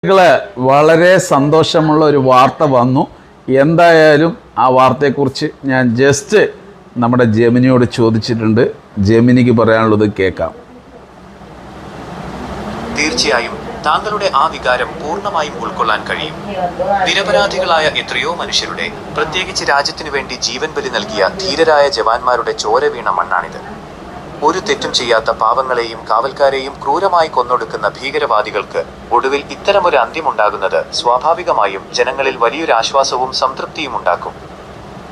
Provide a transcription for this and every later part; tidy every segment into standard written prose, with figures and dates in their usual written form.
വളരെ സന്തോഷമുള്ള ഒരു വാർത്ത വന്നു. എന്തായാലും ആ വാർത്തയെക്കുറിച്ച് ഞാൻ ജസ്റ്റ് നമ്മുടെ ജെമിനിയോട് ചോദിച്ചിട്ടുണ്ട്. ജെമിനിക്ക് പറയാനുള്ളത് കേൾക്കാം. തീർച്ചയായും താങ്കളുടെ ആ വികാരം പൂർണ്ണമായും ഉൾക്കൊള്ളാൻ കഴിയും. നിരപരാധികളായ എത്രയോ മനുഷ്യരുടെ, പ്രത്യേകിച്ച് രാജ്യത്തിനു വേണ്ടി ജീവൻ ബലി നൽകിയ ധീരരായ ജവാന്മാരുടെ ചോര വീണ മണ്ണാണിത്. ഒരു തെറ്റും ചെയ്യാത്ത പാവങ്ങളെയും കാവൽക്കാരെയും ക്രൂരമായി കൊന്നൊടുക്കുന്ന ഭീകരവാദികൾക്ക് ഒടുവിൽ ഇത്തരമൊരു അന്ത്യമുണ്ടാകുന്നത് സ്വാഭാവികമായും ജനങ്ങളിൽ വലിയൊരു ആശ്വാസവും സംതൃപ്തിയും ഉണ്ടാക്കും.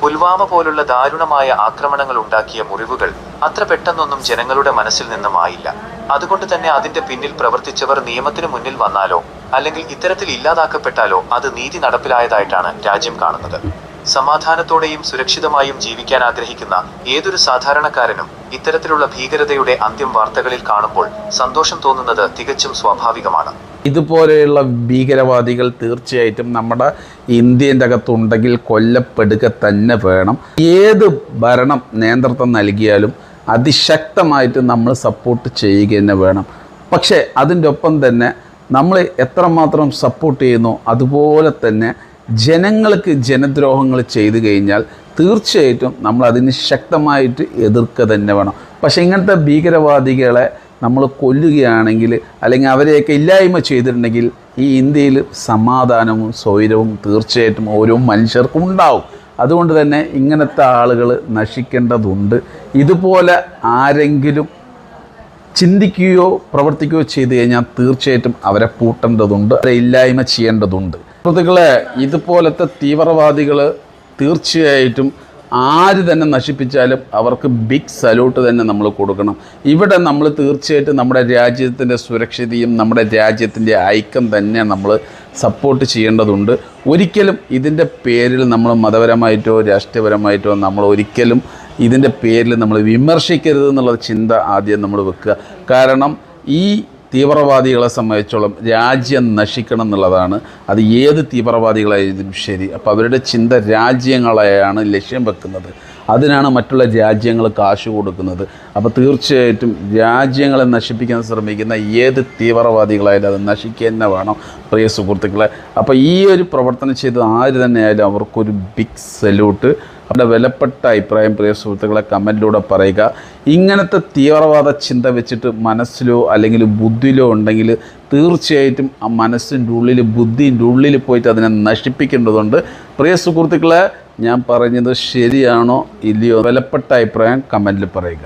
പുൽവാമ പോലുള്ള ദാരുണമായ ആക്രമണങ്ങൾ ഉണ്ടാക്കിയ മുറിവുകൾ അത്ര പെട്ടെന്നൊന്നും ജനങ്ങളുടെ മനസ്സിൽ നിന്നും ആയില്ല. അതുകൊണ്ട് തന്നെ അതിന്റെ പിന്നിൽ പ്രവർത്തിച്ചവർ നിയമത്തിന് മുന്നിൽ വന്നാലോ അല്ലെങ്കിൽ ഇത്തരത്തിൽ ഇല്ലാതാക്കപ്പെട്ടാലോ അത് നീതി നടപ്പിലായതായിട്ടാണ് രാജ്യം കാണുന്നത്. സമാധാനത്തോടെയും സുരക്ഷിതമായും ജീവിക്കാൻ ആഗ്രഹിക്കുന്ന ഏതൊരു സാധാരണക്കാരനും ഇത്തരത്തിലുള്ള ഭീകരതയുടെ അന്ത്യം വാർത്തകളിൽ കാണുമ്പോൾ സന്തോഷം തോന്നുന്നത് തികച്ചും സ്വാഭാവികമാണ്. ഇതുപോലെയുള്ള ഭീകരവാദികൾ തീർച്ചയായിട്ടും നമ്മുടെ ഇന്ത്യൻ്റെ അകത്തുണ്ടെങ്കിൽ കൊല്ലപ്പെടുക തന്നെ വേണം. ഏത് ഭരണം നേതൃത്വം നൽകിയാലും അതിശക്തമായിട്ട് നമ്മൾ സപ്പോർട്ട് ചെയ്യുക തന്നെ വേണം. പക്ഷേ അതിൻ്റെ ഒപ്പം തന്നെ നമ്മൾ എത്രമാത്രം സപ്പോർട്ട് ചെയ്യുന്നു അതുപോലെ തന്നെ ജനങ്ങൾക്ക് ജനദ്രോഹങ്ങൾ ചെയ്തു കഴിഞ്ഞാൽ തീർച്ചയായിട്ടും നമ്മൾ അതിന് ശക്തമായിട്ട് എതിർക്കുക തന്നെ വേണം. പക്ഷേ ഇങ്ങനത്തെ ഭീകരവാദികളെ നമ്മൾ കൊല്ലുകയാണെങ്കിൽ അല്ലെങ്കിൽ അവരെയൊക്കെ ഇല്ലായ്മ ചെയ്തിട്ടുണ്ടെങ്കിൽ ഈ ഇന്ത്യയിൽ സമാധാനവും സ്വൈരവും തീർച്ചയായിട്ടും ഓരോ മനുഷ്യർക്കും ഉണ്ടാവും. അതുകൊണ്ട് തന്നെ ഇങ്ങനത്തെ ആളുകൾ നശിക്കേണ്ടതുണ്ട്. ഇതുപോലെ ആരെങ്കിലും ചിന്തിക്കുകയോ പ്രവർത്തിക്കുകയോ ചെയ്തു കഴിഞ്ഞാൽ തീർച്ചയായിട്ടും അവരെ പൂട്ടേണ്ടതുണ്ട്, അവരെ ഇല്ലായ്മ ചെയ്യേണ്ടതുണ്ട്. സുഹൃത്തുക്കളെ, ഇതുപോലത്തെ തീവ്രവാദികൾ തീർച്ചയായിട്ടും ആര് തന്നെ നശിപ്പിച്ചാലും അവർക്ക് ബിഗ് സല്യൂട്ട് തന്നെ നമ്മൾ കൊടുക്കണം. ഇവിടെ നമ്മൾ തീർച്ചയായിട്ടും നമ്മുടെ രാജ്യത്തിൻ്റെ സുരക്ഷതയും നമ്മുടെ രാജ്യത്തിൻ്റെ ഐക്യം തന്നെ നമ്മൾ സപ്പോർട്ട് ചെയ്യേണ്ടതുണ്ട്. ഒരിക്കലും ഇതിൻ്റെ പേരിൽ നമ്മൾ മതപരമായിട്ടോ രാഷ്ട്രീയപരമായിട്ടോ നമ്മൾ ഒരിക്കലും ഇതിൻ്റെ പേരിൽ നമ്മൾ വിമർശിക്കരുത് എന്നുള്ള ചിന്ത ആദ്യം നമ്മൾ വെക്കുക. കാരണം ഈ തീവ്രവാദികളെ സംബന്ധിച്ചോളം രാജ്യം നശിക്കണം എന്നുള്ളതാണ്. അത് ഏത് തീവ്രവാദികളായാലും ശരി. അപ്പോൾ അവരുടെ ചിന്ത രാജ്യങ്ങളെയാണ് ലക്ഷ്യം വെക്കുന്നത്. അതിനാണ് മറ്റുള്ള രാജ്യങ്ങൾ കാശ് കൊടുക്കുന്നത്. അപ്പോൾ തീർച്ചയായിട്ടും രാജ്യങ്ങളെ നശിപ്പിക്കാൻ ശ്രമിക്കുന്ന ഏത് തീവ്രവാദികളായാലും അത് നശിക്കുക തന്നെ വേണം പ്രിയ സുഹൃത്തുക്കളെ. അപ്പോൾ ഈ ഒരു പ്രവർത്തനം ചെയ്ത് ആര് തന്നെയായാലും അവർക്കൊരു ബിഗ് സല്യൂട്ട്. അവരുടെ വിലപ്പെട്ട അഭിപ്രായം പ്രിയ സുഹൃത്തുക്കളെ കമൻറ്റിലൂടെ പറയുക. ഇങ്ങനത്തെ തീവ്രവാദ ചിന്ത വെച്ചിട്ട് മനസ്സിലോ അല്ലെങ്കിൽ ബുദ്ധിയിലോ ഉണ്ടെങ്കിൽ തീർച്ചയായിട്ടും ആ മനസ്സിൻ്റെ ഉള്ളിൽ ബുദ്ധിൻ്റെ ഉള്ളിൽ പോയിട്ട് അതിനെ നശിപ്പിക്കേണ്ടതുണ്ട്. പ്രിയ സുഹൃത്തുക്കളെ, ഞാൻ പറഞ്ഞത് ശരിയാണോ ഇല്ലയോ വിലപ്പെട്ട അഭിപ്രായം കമൻറ്റിൽ പറയുക.